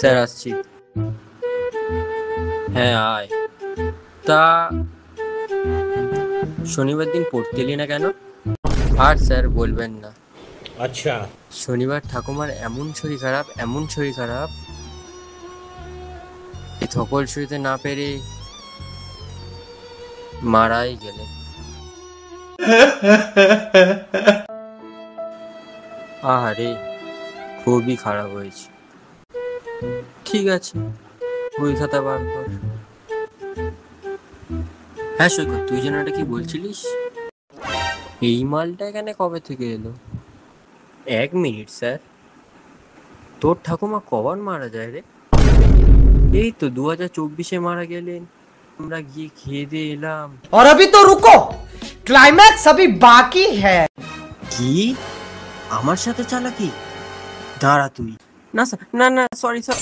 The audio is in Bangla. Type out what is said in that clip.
স্যার আসছি। হ্যাঁ আয়। তা শনিবার দিন পড়তে এলি না কেন? আর স্যার বলবেন না। अच्छा শনিবার ঠাকুমার এমন শরীর খারাপ, এমন শরীর খারাপ, ধকল সইতে না পেরে মারাই গেলেন। আহারে, খুবই খারাপ হয়েছে। ঠিক আছে, বই খাতা বার কর। হ্যাঁ সৈকত, তুই যেন এটা কি বলছিলিস? এই মালটা এখানে কবে থেকে এলো? 1 মিনিট স্যার, তোর ঠাকুমা কবার মারা যায় রে? এই তো 2024-এ মারা গেলেন। আমরা গিয়ে খেয়ে দিয়ে এলাম। और अभी तो रुको, क्लाइमैक्स अभी बाकी है। কি? আমার সাথে চালাকি? দাঁড়া তুই। না স্যার, না না, সরি স্যার।